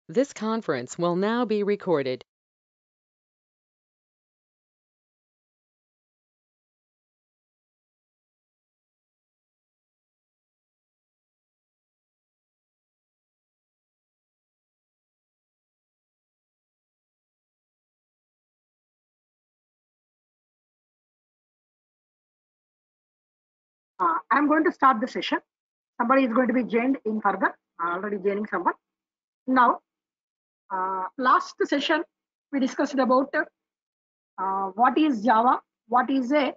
This conference will now be recorded. I'm going to start the session. Somebody is going to be joined in further. Already joining someone. Now, last session we discussed about what is Java, what is a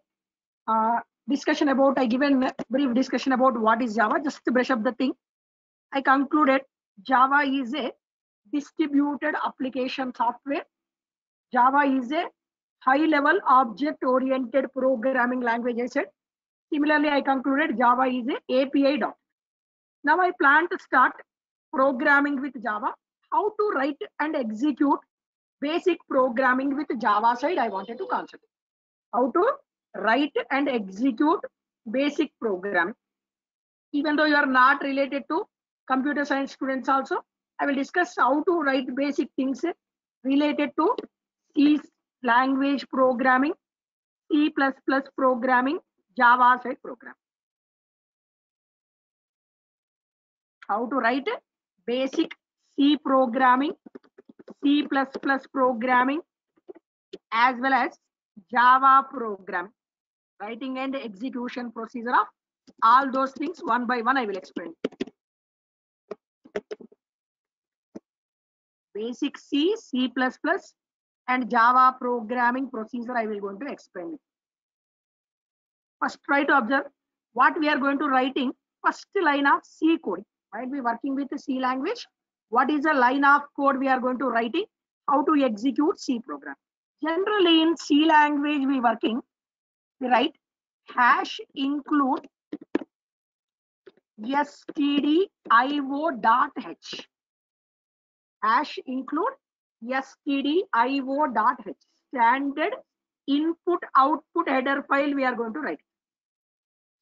discussion about. I given a brief discussion about what is Java. Just to brush up the thing, I concluded Java is a distributed application software. Java is a high-level object-oriented programming language. I said. Similarly, I concluded Java is a API doc. Now I plan to start programming with Java. How to write and execute basic programming with Java side I wanted to concentrate. How to write and execute basic program. Even though you are not related to computer science students also, I will discuss how to write basic things related to C language programming, C++ programming, Java side program. How to write basic C programming, C++ programming, as well as Java program, writing and execution procedure of all those things one by one I will explain. Basic C, C++ and Java programming procedure I will going to explain. First try to observe what we are going to writing. First line of C code. While we working with the C language, what is the line of code we are going to writing? How to execute C program. Generally in C language we working, we write hash include stdio.h. Hash include stdio.h. Standard input output header file we are going to write.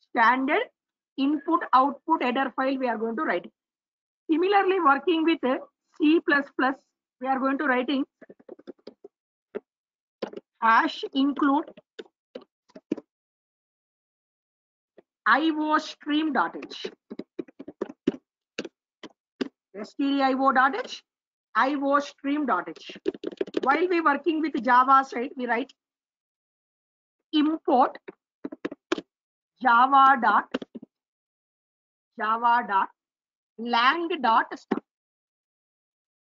Standard input output header file we are going to write. Similarly, working with C++, we are going to writing hash include iostream.h. stdio.h, iostream.h. While we working with Java side, we write import java.lang.star.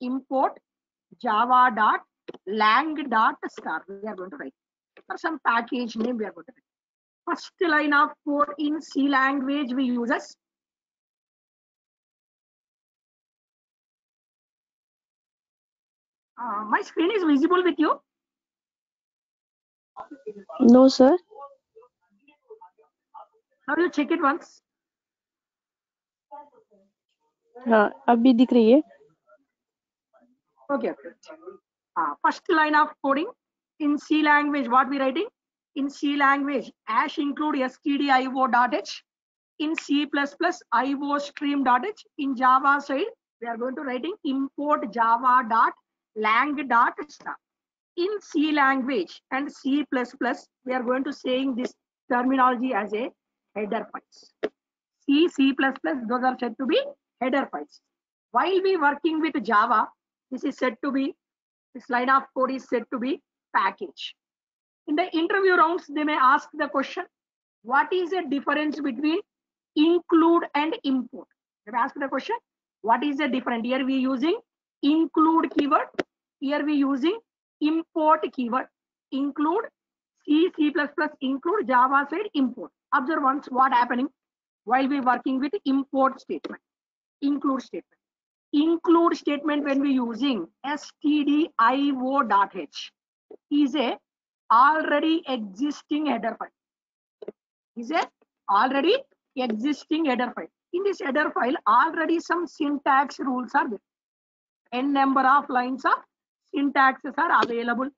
Import java.lang.star. We are going to write. For some package name we are going to write. First line of code in C language we uses my screen is visible with you. No, sir. Now you check it once. हाँ अभी दिख रही है. Okay. First line of coding in C language. What we writing in C language? Hash include stdio.h. In C++ iostream.h. In Java side we are going to writing import java.lang.star. In C language and C++, we are going to saying this terminology as a header files. C, C++, those are said to be header files. While we working with Java, this is said to be, this line of code is said to be package. In the interview rounds, they may ask the question, what is the difference between include and import? They may ask the question, what is the difference? Here we using include keyword. Here we using import keyword. Include C, C++, include Java side import. Observe once what happening while we working with import statement, include statement. Include statement when we using stdio.h is a already existing header file. Is a already existing header file. In this header file, already some syntax rules are there. N number of lines of syntaxes are available.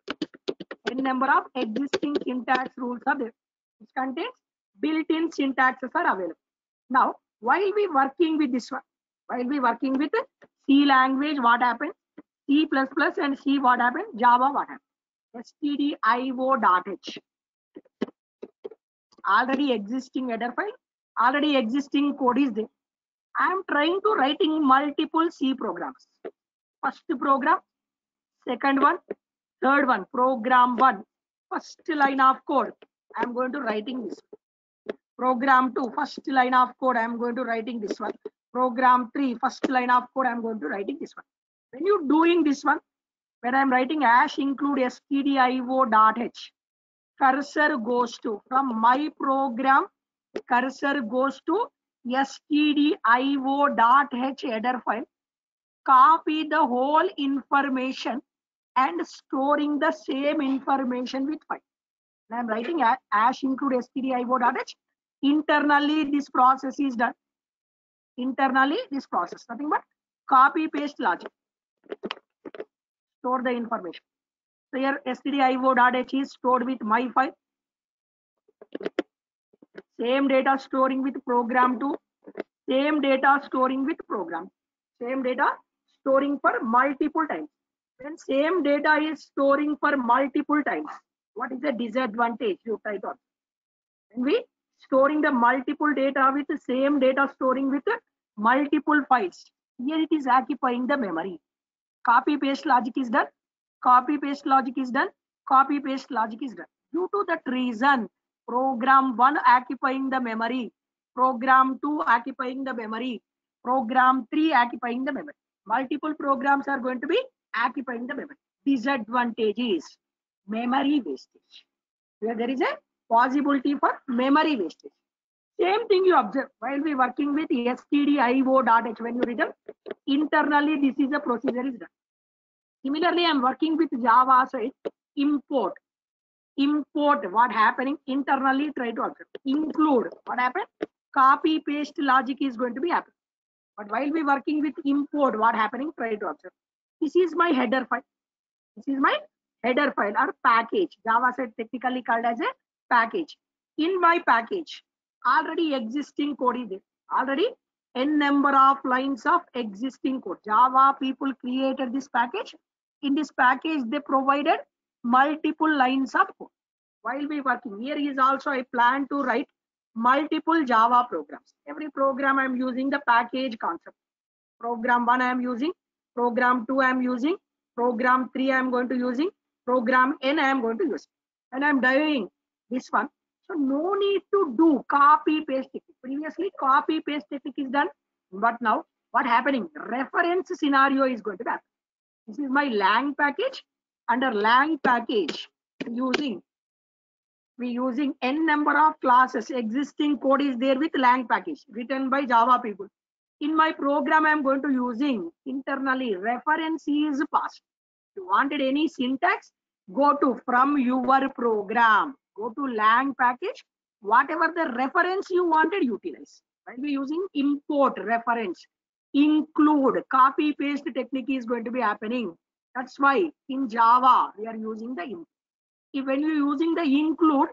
N number of existing syntax rules are there. It contains built-in syntaxes are available. Now, while we working with this one, while we working with C language, what happens? C++ and C what happened? Java what happened? stdio.h. Already existing header file, already existing code is there. I am trying to writing multiple C programs. First program, second one, third one, program 1, first line of code. I am going to writing this. Program 2, first line of code. I am going to writing this one. Program 3, first line of code. I am going to writing this one. When you doing this one, when I am writing hash include stdio.h, cursor goes to, from my program, cursor goes to stdio.h header file, copy the whole information and storing the same information with file. I am writing hash include stdio.h. Internally, this process is done. Internally, this process, nothing but copy paste logic. Store the information. So here stdio.h is stored with my file. Same data storing with program 2. Same data storing with program. Same data storing for multiple times. When same data is storing for multiple times, what is the disadvantage? You try to. When we storing the multiple data with the same data storing with multiple files, here it is occupying the memory. Copy paste logic is done. Copy paste logic is done. Copy paste logic is done. Due to that reason, program 1 occupying the memory, program 2 occupying the memory, program 3 occupying the memory. Multiple programs are going to be occupying the memory. Disadvantage is memory wastage. Where there is a possibility for memory wastage. Same thing you observe while we working with stdio.h. When you return internally, this is a procedure is done. Similarly, I am working with Java side. Import what happening internally, try to observe. Include what happened? Copy paste logic is going to be happening. But while we working with import, what happening? Try to observe. This is my header file. This is my header file or package. Java side technically called as a package. In my package, already existing code is there. Already n number of lines of existing code. Java people created this package. In this package, they provided multiple lines of code. While we working here is also I plan to write multiple Java programs. Every program I am using the package concept. Program 1 I am using, program 2 I am using, program 3 I am going to using, program n I am going to use. And I am doing this one. So no need to do copy paste technique. Previously copy paste technique is done, but now what happening? Reference scenario is going to happen. This is my lang package. Under lang package, we using n number of classes. Existing code is there with lang package written by Java people. In my program, I am going to using internally reference is passed. If you wanted any syntax, go to from your program, go to lang package, whatever the reference you wanted, utilize. While we using import reference, include copy paste technique is going to be happening. That's why in Java we are using the import. If when you using the include,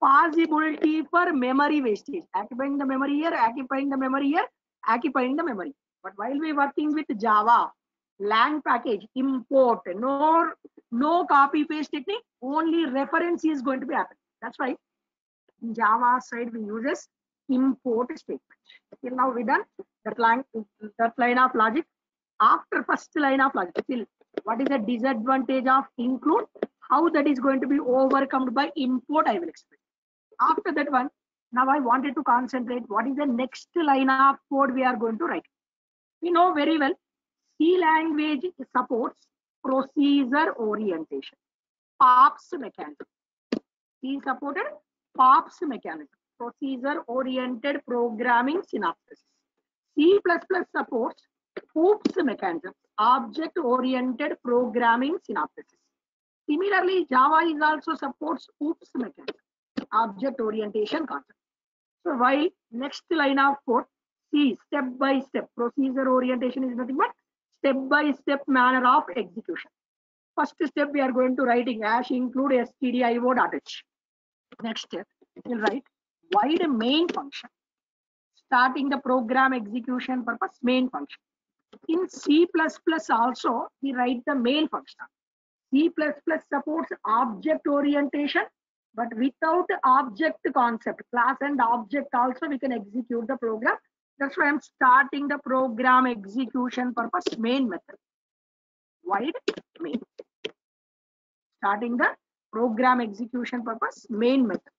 possibility for memory wastage, occupying the memory here, occupying the memory here, occupying the memory. But while we working with Java, lang package, import, no copy paste technique, only reference is going to be happening. That's why in Java side we uses import statement. Till now we done that line of logic. After first line of logic, still what is the disadvantage of include? How that is going to be overcome by import, I will explain. After that one, now I wanted to concentrate what is the next line of code we are going to write. We know very well C language supports procedure orientation, POPs mechanism. C supported POPs mechanism, procedure oriented programming synopsis. C++ supports OOPS mechanism, object oriented programming synopsis. Similarly, Java is also supports OOPS mechanism, object orientation concept. So while next line of code, C step by step procedure orientation is nothing but step by step manner of execution. First step we are going to writing hash include stdio.h. Next step we'll write void main function, starting the program execution purpose main function. In C++ also, we write the main function. C++ supports object orientation, but without object concept, class and object also we can execute the program. That's why I'm starting the program execution purpose main method. Void main. Starting the program execution purpose main method.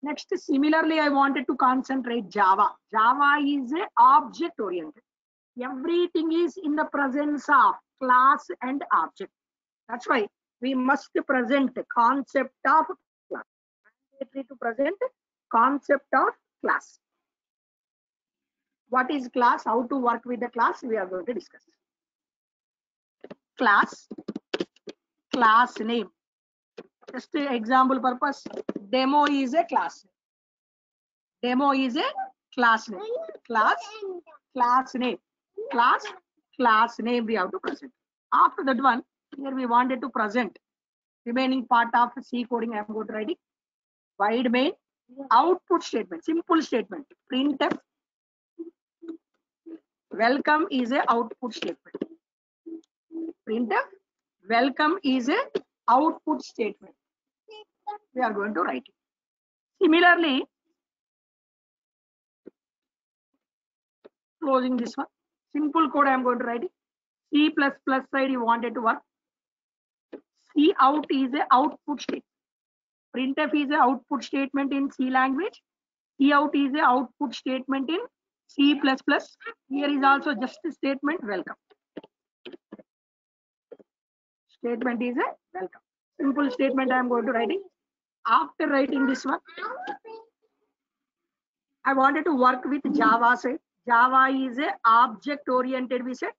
Next, similarly, I wanted to concentrate Java. Java is a object oriented. Everything is in the presence of class and object. That's why we must present the concept of class. Mandatory to present concept of class. What is class? How to work with the class? We are going to discuss. Class, class name. Just example purpose. Demo is a class. Demo is a class name. Class name. Class name we have to present. After that one, here we wanted to present remaining part of C coding. I am going to write it. Void main output statement, simple statement. Printf welcome is a output statement. Printf welcome is a output statement. We are going to write it. Similarly, closing this one. Simple code I am going to write it. C++ side you wanted to work. C out is a output statement. Printf is a output statement in C language. C out is a output statement in C++. Here is also just a statement welcome. Statement is a welcome. Simple statement I am going to write it. After writing this one, I wanted to work with Java side. Java is a object oriented, we said.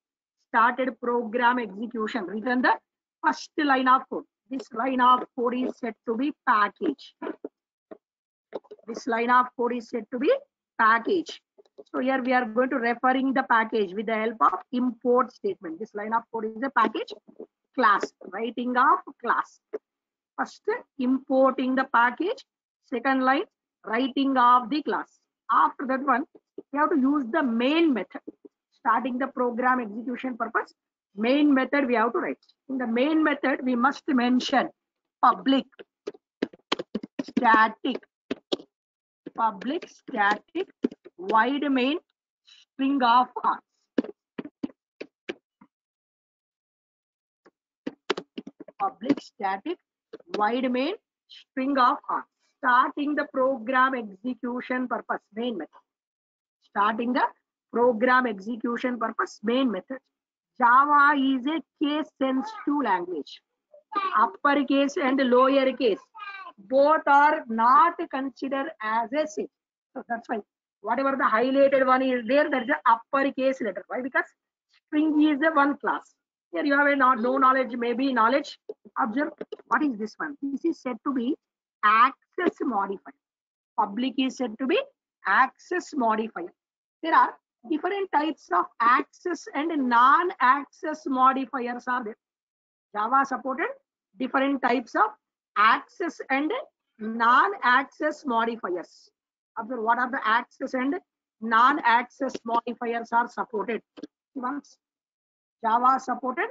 Started program execution. Written the first line of code. This line of code is set to be package. This line of code is set to be package. So here we are going to referring the package with the help of import statement. This line of code is a package class. Writing of class. First importing the package. Second line writing of the class. After that one, we have to use the main method. Starting the program execution purpose, main method we have to write. In the main method, we must mention public static void main string of args. Public static void main string of args. Starting the program execution purpose main method. Starting the program execution purpose main method. Java is a case sensitive language. Uppercase and lowercase both are not considered as a C. So that's why whatever the highlighted one is there, that is the uppercase letter. Why? Because string is a one class. Here you have a no knowledge, maybe knowledge. Observe what is this one? This is said to be access modifier. Public is said to be access modifier. There are different types of access and non-access modifiers are there. Java supported different types of access and non-access modifiers. Observe what are the access and non-access modifiers are supported. Once Java supported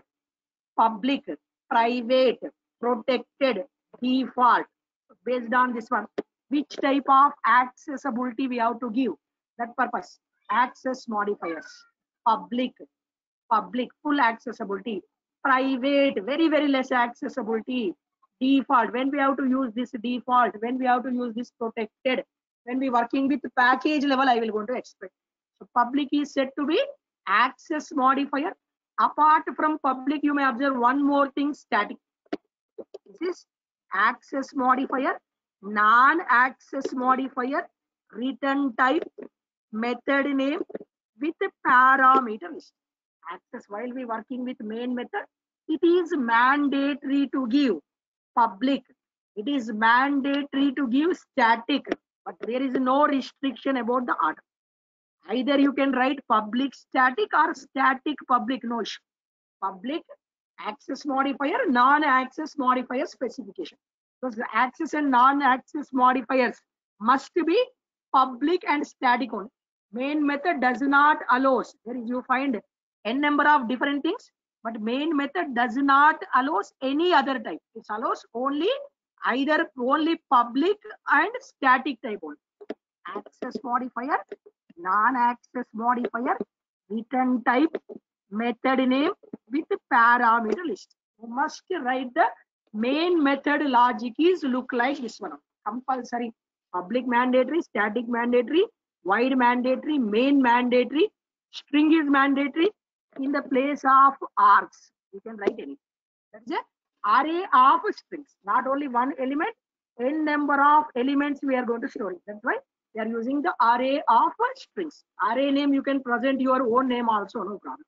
public, private, protected, default. Based on this one, which type of accessibility we have to give? That purpose. Access modifiers. Public, full accessibility. Private, very less accessibility. Default, when we have to use this default, when we have to use this protected, when we working with package level, I will go to explain. So public is said to be access modifier. Apart from public, you may observe one more thing, static. This is access modifier, non-access modifier, return type, method name with a parameter list. Access, while we working with main method, it is mandatory to give public. It is mandatory to give static, but there is no restriction about the order. Either you can write public static or static public, no issue. Public access modifier, non-access modifier specification. Because the access and non-access modifiers must be public and static only. Main method does not allow. There is, you find n number of different things, but main method does not allows any other type. It allows only either only public and static type only. Access modifier, non-access modifier, return type, method name with parameter list. You must write the main method logic is look like this one. Compulsory, public mandatory, static mandatory, void mandatory, main mandatory, string is mandatory. In the place of args, you can write anything. That is a array of strings, not only one element, n number of elements we are going to store it. That's why we are using the array of strings. Array name you can present your own name also, no problem.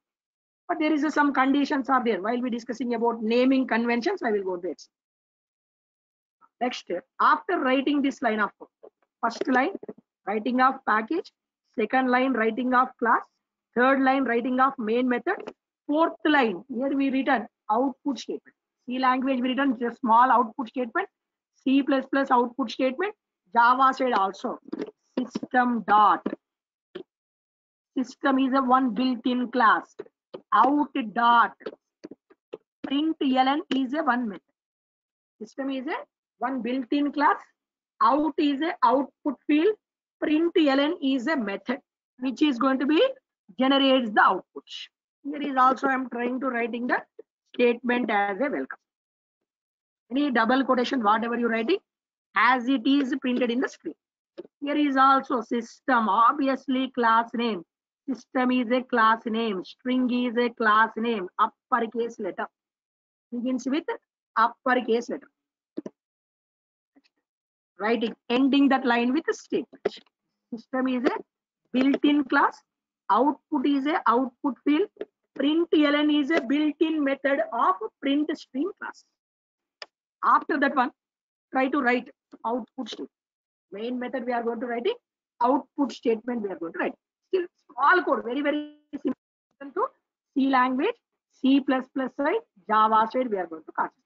But there is some conditions are there. While we discussing about naming conventions, I will go to it. Next, after writing this line of code, first line writing of package, second line writing of class, third line writing of main method, fourth line here we written output statement. C language we written just small output statement, C++ output statement, Java side also system dot. System is a one built-in class. Out dot println is a one method. System is a one built-in class. Out is a output field. Println is a method which is going to be generates the output. Here is also I am trying to writing the statement as a welcome. Any double quotation, whatever you writing, as it is printed in the screen. Here is also system, obviously class name. System is a class name. String is a class name. Uppercase letter. Begins with uppercase letter. Writing, ending that line with a statement. System is a built-in class. Output is a output field. Println is a built-in method of print string class. After that one, try to write output statement. Main method we are going to write it. Output statement we are going to write. Still small code, very simple to C language, C++ side, Java side we are going to concentrate.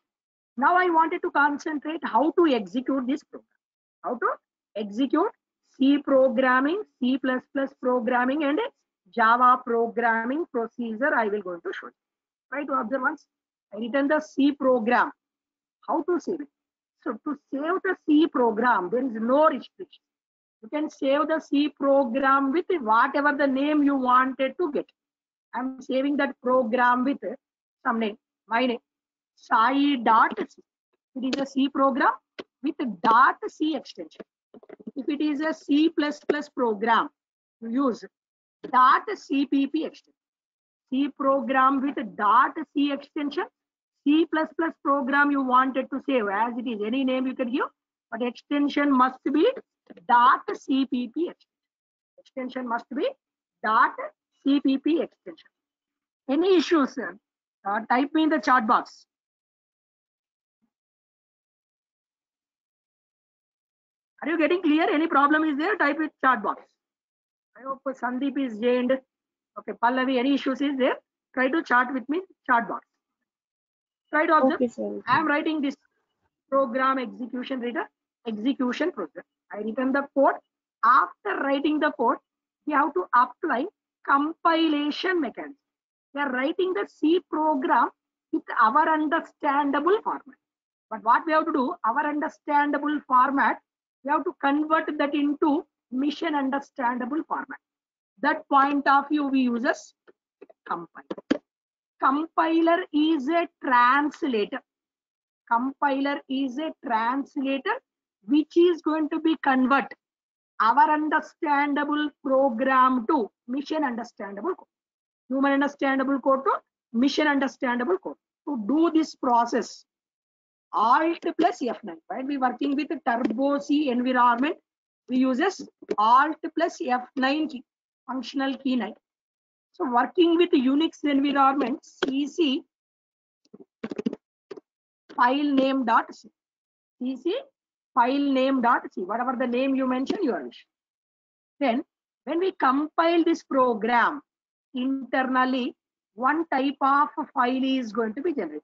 Now I wanted to concentrate how to execute this program. How to execute C programming, C++ programming and Java programming procedure I will going to show you. Try to observe once. I written the C program. How to save it? So to save the C program, there is no restriction. You can save the C program with whatever the name you wanted to get. I'm saving that program with some name, my name, Sai.c. It is a C program with .c extension. If it is a C++ program, you use .cpp extension. C program with .c extension. C++ program you wanted to save as it is, any name you can give, but extension must be .cpp extension. Extension must be .cpp extension. Any issues, type me in the chat box. Are you getting clear? Any problem is there? Type it chat box. I hope Sandeep is joined. Okay, Pallavi, any issues is there? Try to chat with me, chat box. Try to observe. Okay, sir. I am writing this program execution reader, execution process. I written the code. After writing the code, we have to apply compilation mechanism. We are writing the C program with our understandable format. But what we have to do, our understandable format, we have to convert that into mission understandable format. That point of view we use as compiler. Compiler is a translator. Compiler is a translator which is going to be convert our understandable program to mission understandable code. Human understandable code to mission understandable code. To do this process, Alt plus F9. Right? We working with a Turbo C environment. We uses Alt plus F9 key, functional key 9. So working with Unix environment, cc file name dot c. cc file name dot c. Whatever the name you mention, you wish. Then when we compile this program, internally one type of file is going to be generated.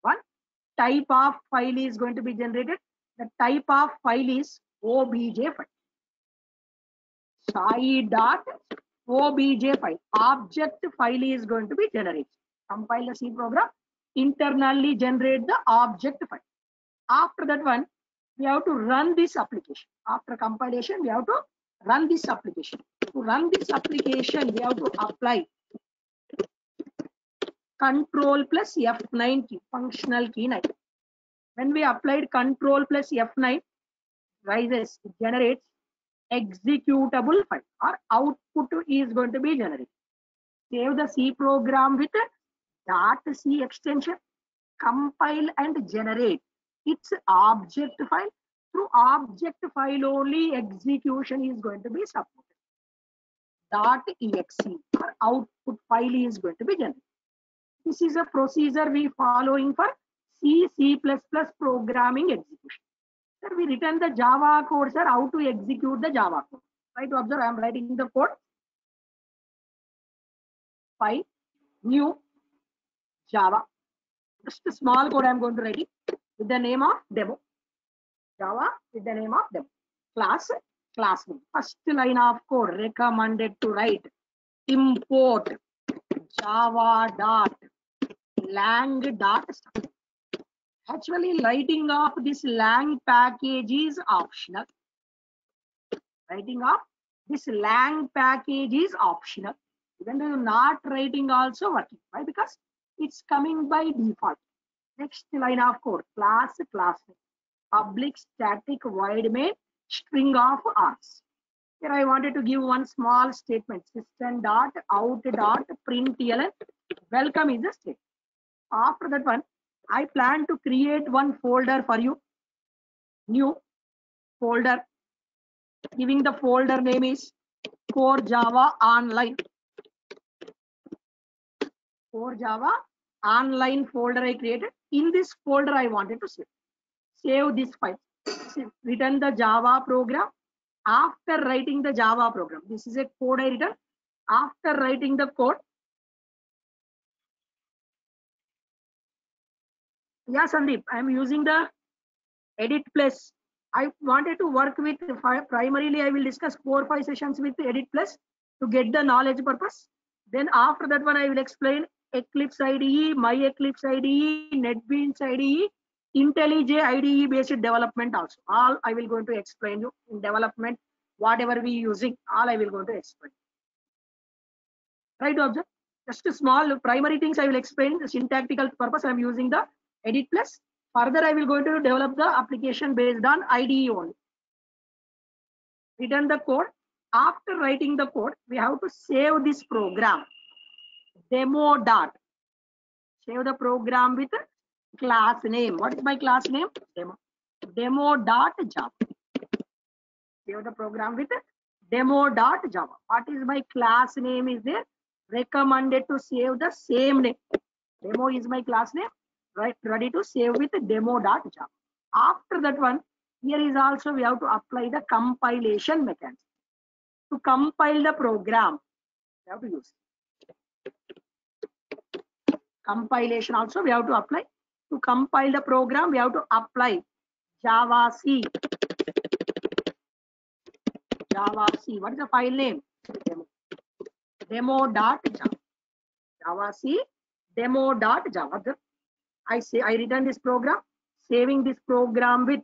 One type of file is going to be generated. The type of file is obj file. Sai.obj. OBJ file. Object file is going to be generated. Compile the C program, internally generate the object file. After that one, we have to run this application. After compilation, we have to run this application. To run this application, we have to apply Control plus F9 key, functional key 9. When we applied Control plus F9, rises, it generates executable file or output is going to be generated. Save the C program with .c extension, compile and generate its object file. Through object file only execution is going to be supported. .exe or output file is going to be generated. This is a procedure we following for C, C++ programming execution. Sir, we written the Java code, sir, how to execute the Java code. Try to observe, I am writing the code. File, new, Java. Just a small code I am going to write it with the name of demo. Java with the name of demo. Class name. First line of code recommended to write import java.lang.stuff. Actually, writing of this lang package is optional. Writing of this lang package is optional. Even though not writing also working. Why? Because it's coming by default. Next line of code, class name. Public static void main string of args. Here I wanted to give one small statement. System.out.println. Welcome is the statement. After that one, I plan to create one folder for you. New folder. Giving the folder name is Core Java Online. Core Java Online folder I created. In this folder I wanted to save. Save this file. Written the Java program. After writing the Java program, this is a code I written. After writing the code, yeah, Sandeep, I am using the Edit Plus. I wanted to work with primarily I will discuss 4 or 5 sessions with Edit Plus to get the knowledge purpose. Then after that one I will explain Eclipse IDE, MyEclipse IDE, NetBeans IDE, IntelliJ IDE based development also. All I will going to explain you in development, whatever we using, all I will going to explain. Try to observe. Just a small primary things I will explain. The syntactical purpose I am using the Edit Plus. Further I will going to develop the application based on IDE only. Written the code. After writing the code, we have to save this program. Demo dot. Save the program with class name. What is my class name? Demo. Demo.java. Save the program with demo.java. What is my class name is there? Recommended to save the same name. Demo is my class name. Right, ready to save with demo.java. After that one, here is also we have to apply the compilation mechanism. To compile the program, we have to use compilation also we have to apply. To compile the program, we have to apply javac. Javac. What is the file name? Demo.java. Javac demo.java. I return this program, saving this program with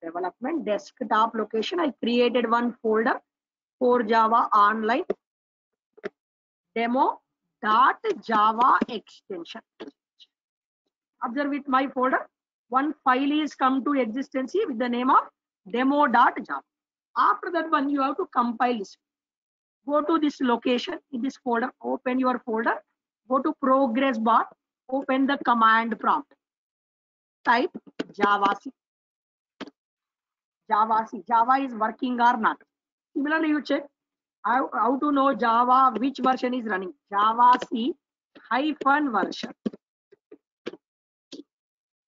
development desktop location. I created one folder for Java Online demo.java extension. Observe with my folder, one file is come to existence with the name of demo.java. After that one, you have to compile this. Go to this location in this folder, open your folder. Go to progress bar, open the command prompt. Type javac. Java is working or not. Similarly, you check how to know Java, which version is running. Javac hyphen version.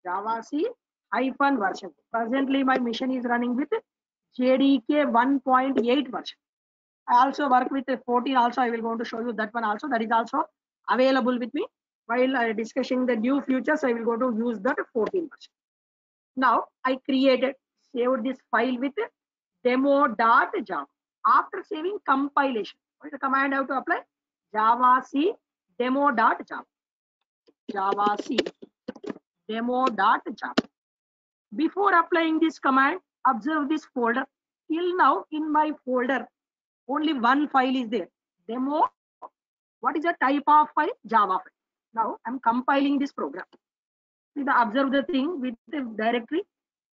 Javac hyphen version. Presently, my machine is running with JDK 1.8 version. I also work with 14 also. I will go to show you that one also. That is also available with me. While discussing the new features, I will go to use that 14 version. Now I created, saved this file with demo.java. After saving compilation, what is the command I have to apply? Java C demo.java. Java C demo.java. Before applying this command, observe this folder. Till now, in my folder, only one file is there. Demo. What is the type of file? Java file. Now I'm compiling this program. See the observe the thing with the directory.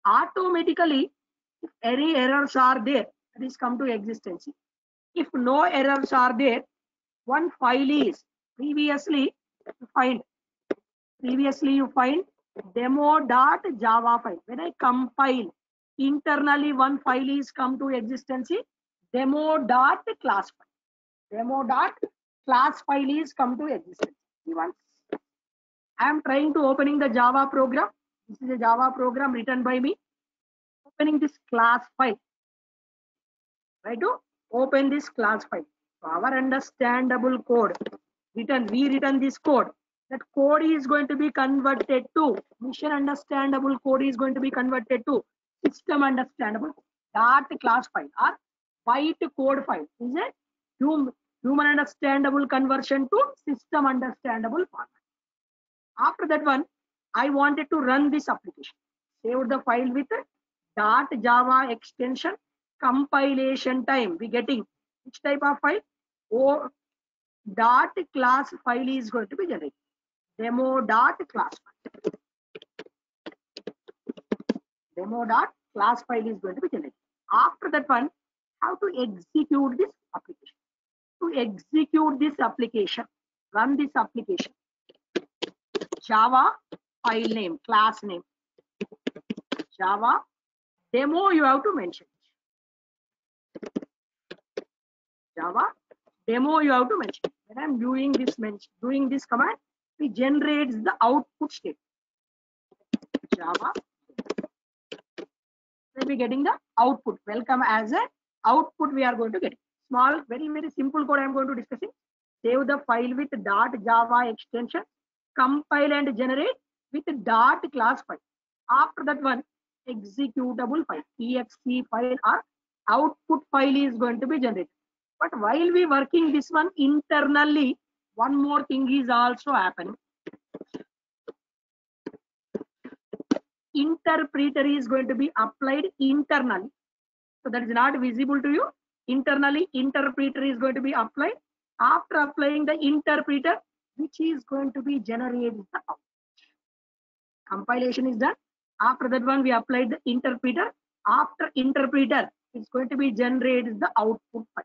Automatically, if any errors are there, this come to existence. If no errors are there, one file is previously you find demo.java file. When I compile, internally one file is come to existence, demo.class file. Demo.class file is come to existence. See once I am trying to opening the Java program. This is a Java program written by me. Opening this class file. Try to open this class file. So our understandable code we written this code. That code is going to be converted to mission understandable code is going to be converted to system understandable dot class file or byte code file. Is a human understandable conversion to system understandable format. After that one, I wanted to run this application. Save the file with .java extension. Compilation time. We getting which type of file? O dot class file is going to be generated. Demo dot class file. Demo dot class file is going to be generated. After that one, how to execute this application? To execute this application, run this application. Java file name, class name. Java demo you have to mention. Java demo you have to mention. When I'm doing this command, it generates the output state. Java. We'll be getting the output. Welcome as a output we are going to get. Small, very simple code I am going to discussing. Save the file with .java extension. Compile and generate with .class file. After that one, executable file, exe file or output file is going to be generated. But while we working this one internally, one more thing is also happening. Interpreter is going to be applied internally. So that is not visible to you. Internally, interpreter is going to be applied. After applying the interpreter, which is going to be generated the output. Compilation is done. After that one, we applied the interpreter. After interpreter, it's going to be generated the output file.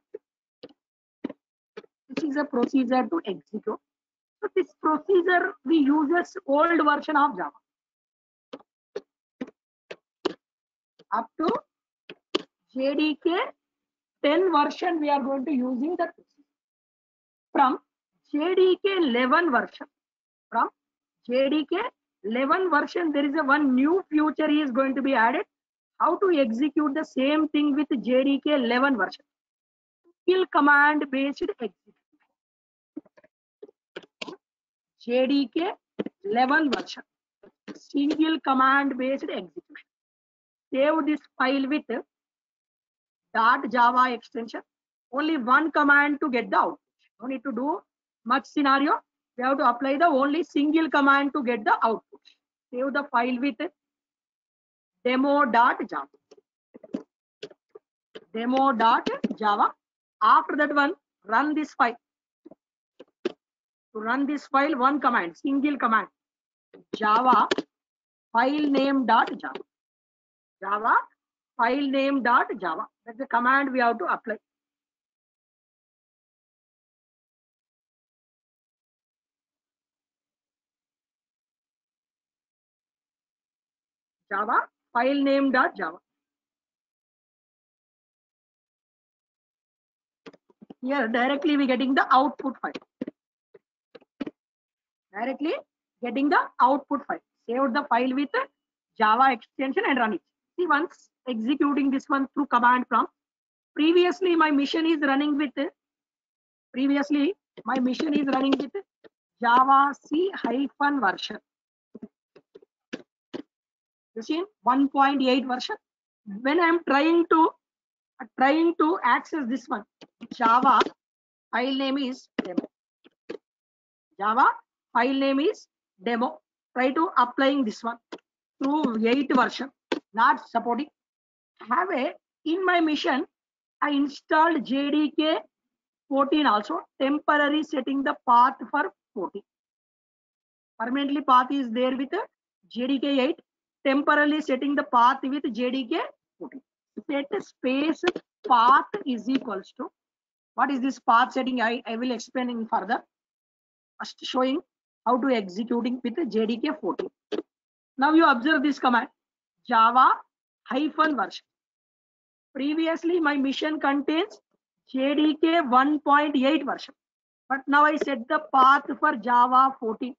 This is a procedure to execute. So this procedure we uses old version of Java. Up to JDK 10 version, we are going to using that. From JDK 11 version, there is a one new feature is going to be added. How to execute the same thing with JDK 11 version? Single command based execution. JDK 11 version. Single command based execution. Save this file with .java extension. Only one command to get the output. No need to do much scenario. We have to apply the only single command to get the output. Save the file with demo.java. Demo.java. After that one, run this file. To run this file, one command, single command. Java file name.java. Java file name.java. That's the command we have to apply. Java file name.java. Here directly we getting the output file. Directly getting the output file. Save the file with Java extension and run it. See, once executing this one through command prompt. Previously my mission is running with Java C hyphen version. You see 1.8 version. When I am trying to trying to access this one. Java file name is demo. Java file name is demo. Try to applying this one through 8 version, not supporting. Have a in my mission, I installed JDK 14 also, temporary setting the path for 14. Permanently path is there with JDK 8, temporarily setting the path with JDK 14. Set space path is equals to, what is this path setting? I will explain in further. First showing how to executing with JDK 14. Now you observe this command, Java hyphen version. Previously my mission contains JDK 1.8 version, but now I set the path for Java 14.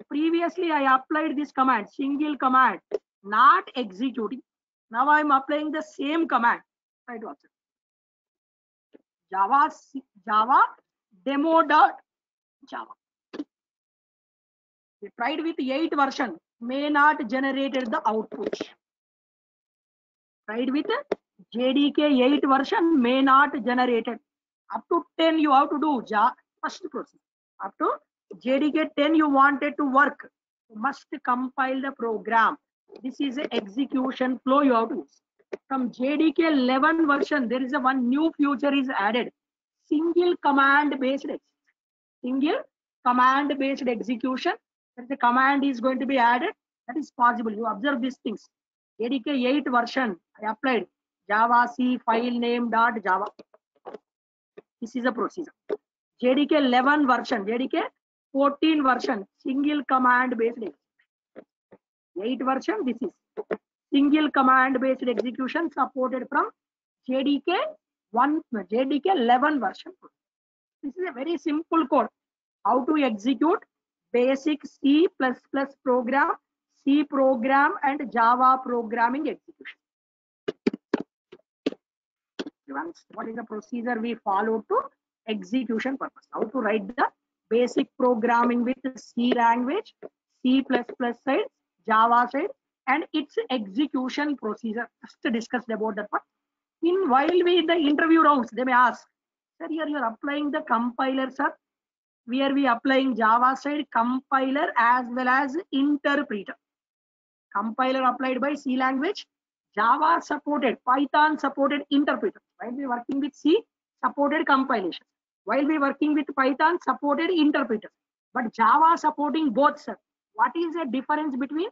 Previously I applied this command, single command, not executing. Now I am applying the same command. Try to observe. Java demo.java. We tried with 8 version, may not generated the output. Tried with JDK 8 version, may not generated. Up to 10 you have to do first process. Up to JDK 10 you wanted to work, you must compile the program. This is the execution flow you have to use. From JDK 11 version, there is a one new feature is added, single command based execution. The command is going to be added. That is possible. You observe these things. JDK 8 version, I applied Java C file name dot Java. This is a procedure. JDK 11 version, JDK 14 version, single command based execution. 8 version, this is single command based execution supported from JDK 11 version. This is a very simple code. How to execute basic C++ program, C program and Java programming execution. What is the procedure we follow to execution purpose? How to write the basic programming with C language, C++ side, Java side, and its execution procedure. Just discussed about that part. While we in the interview rounds, they may ask, sir, here you are applying the compiler, sir. Where we applying Java side compiler as well as interpreter. Compiler applied by C language, Java supported, Python supported interpreter. While we working with C, supported compilation. While we working with Python, supported interpreter. But Java supporting both, sir. What is the difference between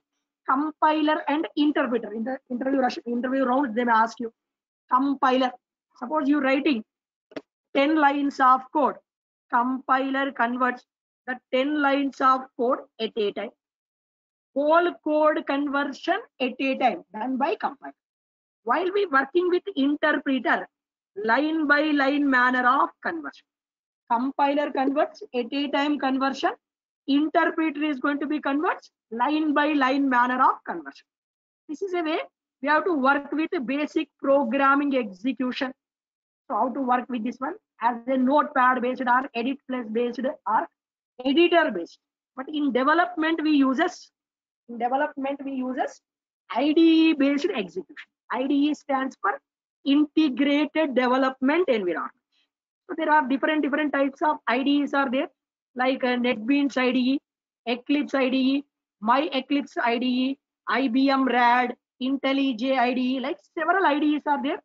compiler and interpreter? In the interview round, they may ask you. Compiler. Suppose you writing 10 lines of code. Compiler converts the 10 lines of code at a time. Whole code conversion at a time done by compiler. While we working with interpreter, line by line manner of conversion. Compiler converts at a time conversion. Interpreter is going to be converts line by line manner of conversion. This is a way we have to work with basic programming execution. So how to work with this one? As a notepad based or edit plus based or editor based. But in development we uses IDE based execution. IDE stands for integrated development environment. So there are different types of IDEs are there, like NetBeans IDE, Eclipse IDE, MyEclipse IDE, IBM RAD, IntelliJ IDE, like several IDEs are there.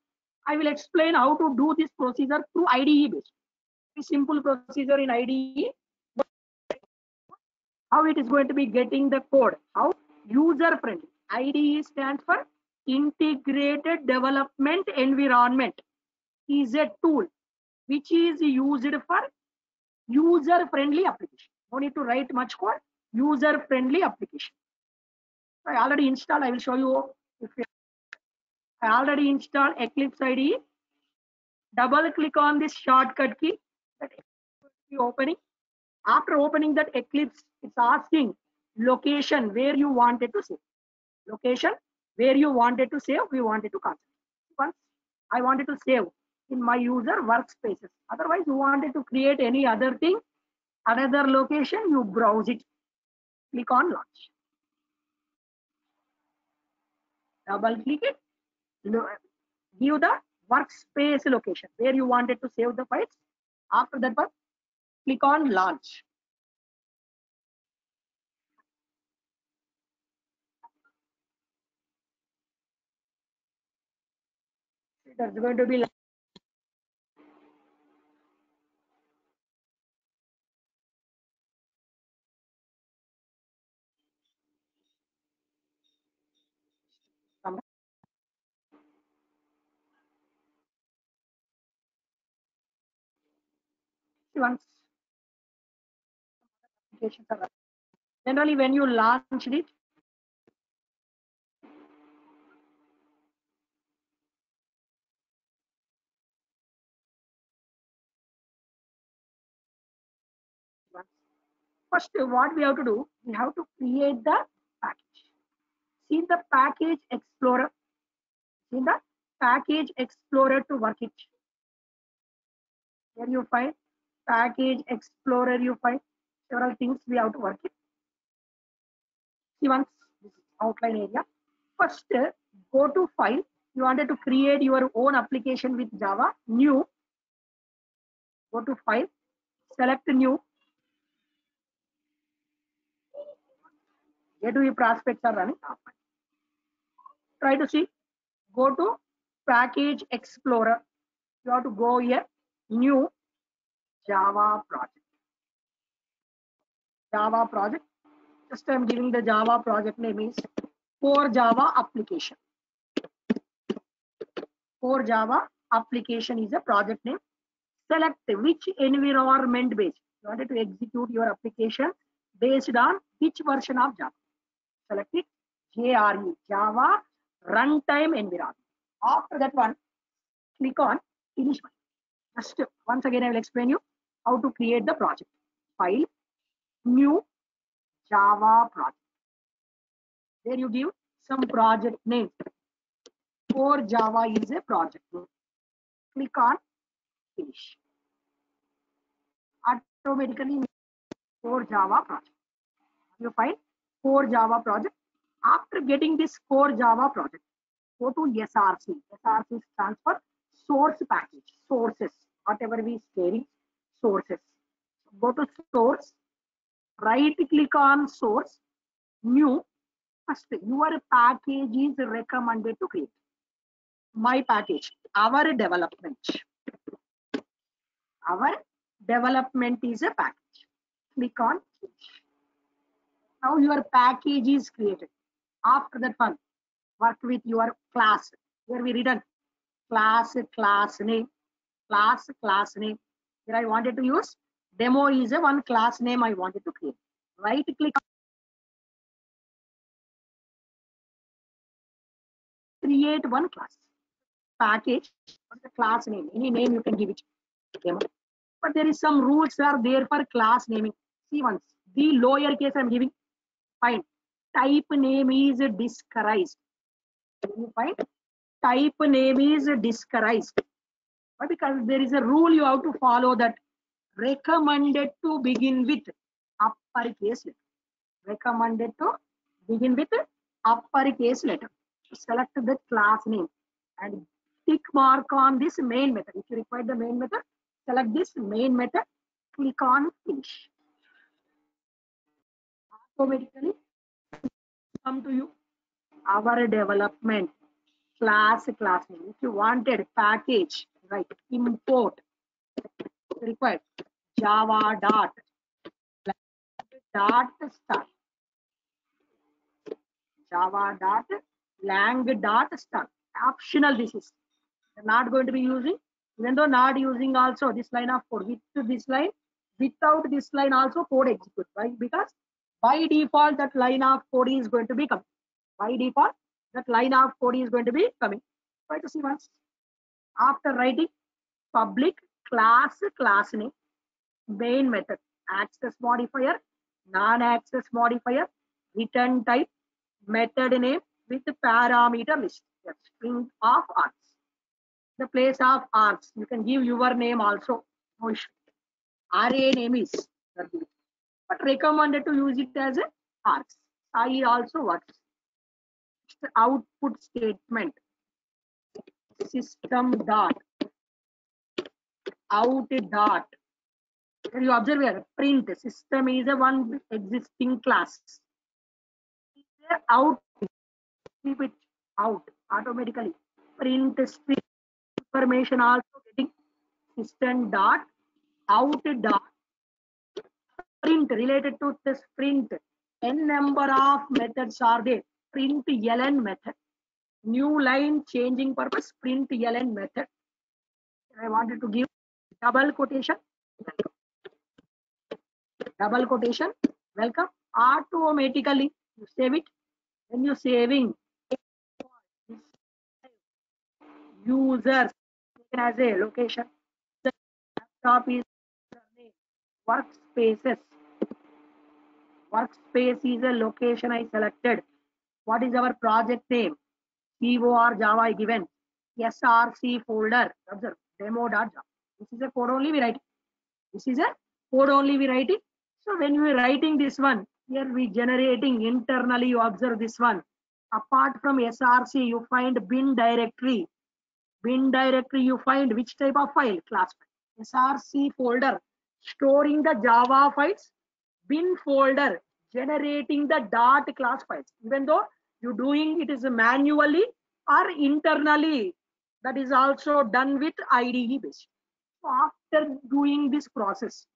I will explain how to do this procedure through IDE based. A simple procedure in IDE. How it is going to be getting the code? How user friendly. IDE stands for Integrated Development Environment. Is a tool which is used for user friendly application. No need to write much code. User friendly application. I already installed. I will show you. I already installed Eclipse IDE. Double click on this shortcut key. That will be opening. After opening that Eclipse, it's asking location where you wanted to save. Location where you wanted to save, we wanted to concentrate. Once I wanted to save in my user workspaces. Otherwise, you wanted to create any other thing, another location, you browse it. Click on launch. Double click it. Give the workspace location where you wanted to save the files. After that one, click on launch. That's going to be once applications are running. Generally, when you launch it, first what we have to do, we have to create the package. See the package explorer. See the package explorer to work it. Here you find package explorer, you find several things we have to work it. See once this is outline area. First, go to file. You wanted to create your own application with Java. New. Go to file. Select new. Gateway prospects are running. Try to see. Go to package explorer. You have to go here. New Java project. Java project. Just I'm giving the Java project name is Core Java application. Core Java application is a project name. Select which environment base. You wanted to execute your application based on which version of Java. Select it. JRE, Java Runtime Environment. After that one, click on Finish. Just once again, I will explain you how to create the project. File, New Java project. There you give some project name. Core Java is a project name. Click on Finish. Automatically Core Java project. You find Core Java project. After getting this Core Java project, go to SRC. SRC stands for source package, sources, whatever we sharing, sources. Go to source, right click on source, new. First, your package is recommended to create. My package, our development. Our development is a package. Click on finish. Now your package is created. After that one, work with your class. Here we written class name, class name. Here I wanted to use demo is a one class name I wanted to create. Right click, create one class. Package, what's the class name? Any name you can give it. Demo. But there is some rules are there for class naming. See once, the lowercase I'm giving. Fine. Type name is discouraged. You find type name is discouraged. But because there is a rule you have to follow that recommended to begin with uppercase letter. Recommended to begin with uppercase letter. Select the class name and tick mark on this main method. If you require the main method, select this main method, click on finish. Automatically come to you our development class name. If you wanted package, right, import required Java dot start, Java dot lang dot start. Optional this is. You're not going to be using, even though not using also this line of code. With this line, without this line also code execute. Why? Because by default that line of code is going to be coming. By default that line of code is going to be coming. Try to see once. After writing public class name, main method, access modifier, non-access modifier, return type, method name with parameter list. Yes, string of args. The place of args, you can give your name also. No issue. Array name is, but recommended to use it as a args. I also works. Output statement. system dot out dot. Can you observe here? Print system is a one existing class. Out, keep it out automatically. Print string information also getting system dot out dot print related to this print. N number of methods are there. Print ln method. New line changing purpose. Print ln method. I wanted to give double quotation. Double quotation. Welcome. Automatically you save it. When you saving users taken as a location. The laptop is name. Workspaces. Workspace is a location I selected. What is our project name? COR Java I given. SRC folder. Observe demo.java. This is a code only we write. This is a code only we write it. So when we are writing this one, here we generating internally. You observe this one. Apart from SRC, you find bin directory. Bin directory you find which type of file? Class file. SRC folder storing the Java files. Bin folder generating the dot class files. Even though you doing it is manually or internally, that is also done with IDE based. So after doing this process,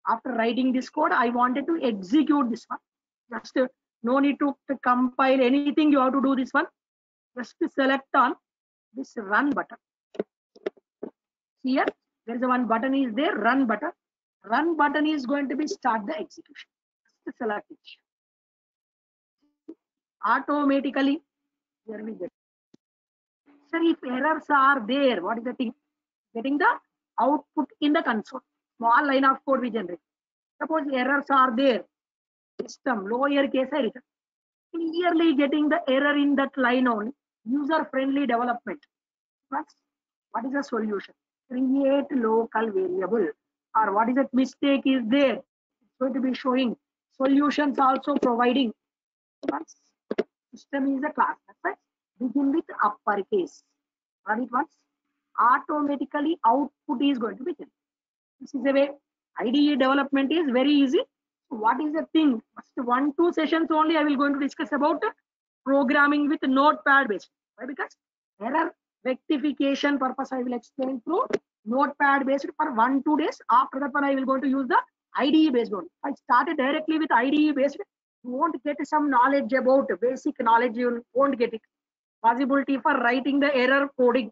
after writing this code, I wanted to execute this one. Just no need to compile anything. You have to do this one. Just select on this run button. Here there is a one button is there, run button. Run button is going to be start the execution. Just select it. Automatically here we get. So if errors are there, what is the thing? Getting the output in the console. Small line of code we generate. Suppose errors are there. System lower case I written. Clearly getting the error in that line only. User friendly development. What is the solution? Create local variable. Or what is that mistake is there? It's going to be showing. Solutions also providing. Once system is a class. That's right. Begin with uppercase. Run it once. Automatically output is going to be there. This is a way. IDE development is very easy. So what is the thing? First 1-2 sessions only I will going to discuss about programming with Notepad based. Why? Because error rectification purpose I will explain through Notepad based for 1-2 days. After that one I will going to use the IDE based one. I started directly with IDE based. You won't get some knowledge about basic knowledge. You won't get it. Possibility for writing the error coding.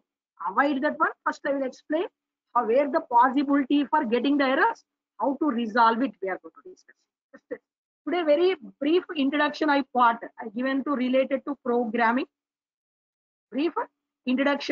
Avoid that one. First I will explain where the possibility for getting the errors, how to resolve it. We are going to discuss. Today very brief introduction I given to related to programming. Brief introduction.